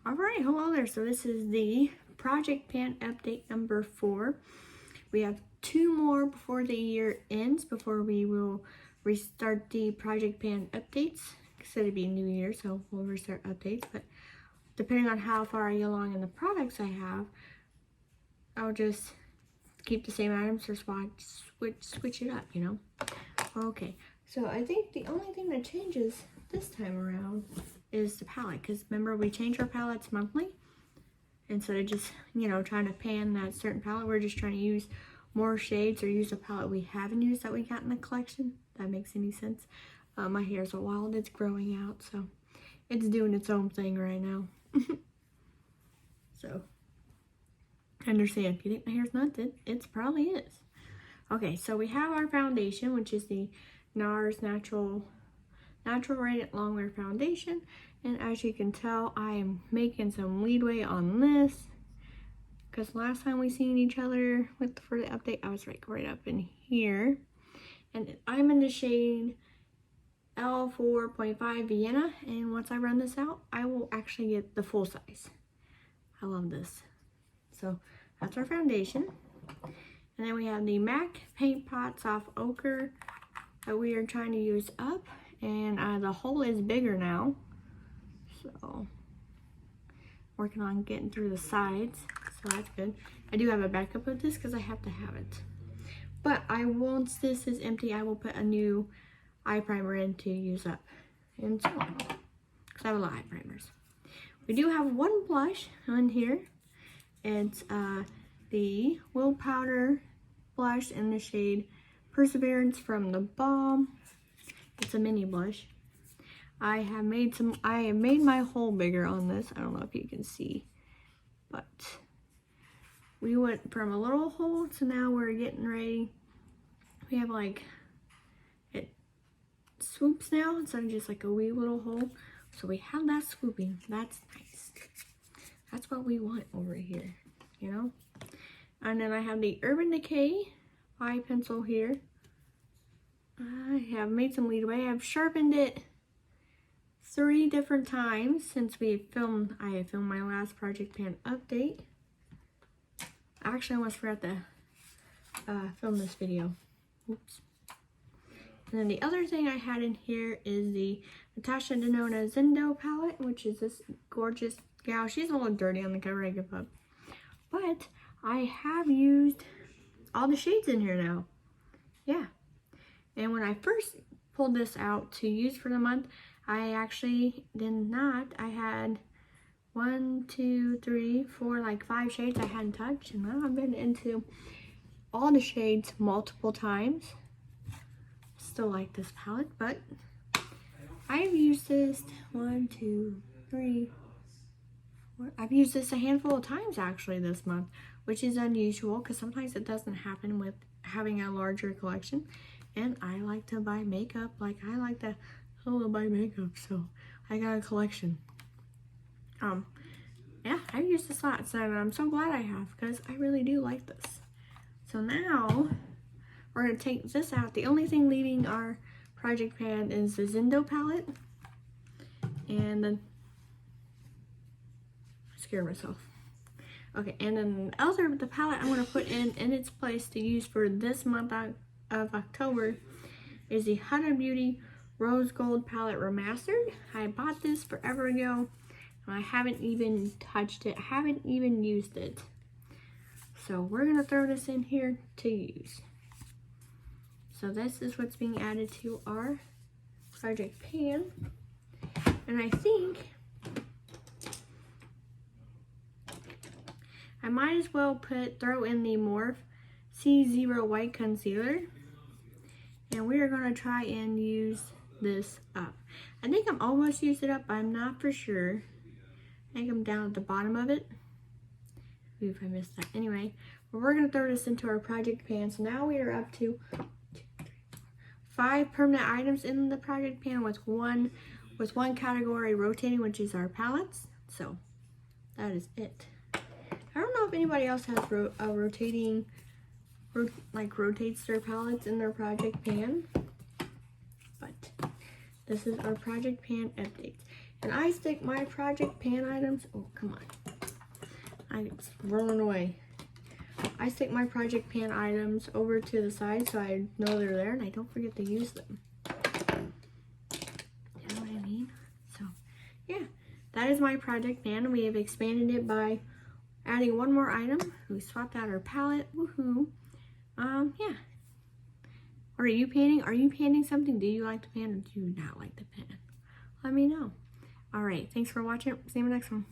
Alright, hello there. So this is the Project Pan update number 4. We have 2 more before the year ends, before we will restart the Project Pan updates. Because it'll be New Year, so we'll restart updates. But depending on how far I get along in the products I have, I'll just keep the same items or switch it up, you know? Okay, so I think the only thing that changes this time around is the palette, because remember we change our palettes monthly. Instead of just, you know, trying to pan that certain palette, we're just trying to use more shades or use a palette we haven't used that we got in the collection. If that makes any sense. My hair's a wild, it's growing out, so it's doing its own thing right now. So I understand. If you think my hair's nuts, it probably is. Okay, so we have our foundation, which is the NARS Natural Radiant Longwear Foundation. And as you can tell, I am making some leadway on this. Because last time we seen each other for the update, I was right up in here. And I'm in the shade L4.5 Vienna. And once I run this out, I will actually get the full size. I love this. So that's our foundation. And then we have the MAC Paint Pot Soft Ochre that we are trying to use up. And the hole is bigger now. So, working on getting through the sides. So that's good. I do have a backup of this because I have to have it. But once this is empty, I will put a new eye primer in to use up. And so on. Because I have a lot of eye primers. We do have one blush on here. It's the Will Powder blush in the shade Perseverance from the Balm. It's a mini blush. I have made my hole bigger on this. I don't know if you can see, but we went from a little hole to now we're getting ready. We have like, it swoops now instead of just like a wee little hole. So we have that swooping. That's nice. That's what we want over here, you know? And then I have the Urban Decay eye pencil here. I have made some leadway. I've sharpened it 3 different times since I filmed my last Project Pan update. I actually almost forgot to film this video. Oops. And then the other thing I had in here is the Natasha Denona Zendo palette, which is this gorgeous gal. She's a little dirty on the cover, I give up. But I have used all the shades in here now. Yeah. And when I first pulled this out to use for the month, I actually did not. I had 1, 2, 3, 4, like 5 shades I hadn't touched. And now I've been into all the shades multiple times. Still like this palette, but I've used this 1, 2, 3, 4. I've used this a handful of times actually this month, which is unusual because sometimes it doesn't happen with having a larger collection. And I like to buy makeup, like I like to buy makeup, so I got a collection. Yeah, I've used this a lot, so I'm so glad I have, because I really do like this. So now, we're going to take this out. The only thing leaving our Project Pan is the Zendo palette. And then, I scared myself. Okay, and then the palette I'm going to put in its place to use for this month of October is the Huda Beauty Rose Gold Palette Remastered. I bought this forever ago and I haven't even touched it. I haven't even used it. So we're gonna throw this in here to use. So this is what's being added to our Project Pan. And I think I might as well throw in the Morphe C0 White Concealer. And we are going to try and use this up. I think I'm almost used it up, but I'm not for sure. I think I'm down at the bottom of it. Ooh, if I missed that. Anyway, we're going to throw this into our Project Pan. So now we are up to 5 permanent items in the Project Pan with one category rotating, which is our palettes. So that is it. I don't know if anybody else has rotates their palettes in their Project Pan, but this is our Project Pan update. And I stick my project pan items, oh, come on. It's rolling away. I stick my project pan items over to the side so I know they're there and I don't forget to use them. You know what I mean? So, yeah, that is my project pan. We have expanded it by adding one more item. We swapped out our palette. Woohoo! Yeah. Or are you painting? Are you painting something? Do you like to pan or do you not like to pan? Let me know. All right. Thanks for watching. See you in the next one.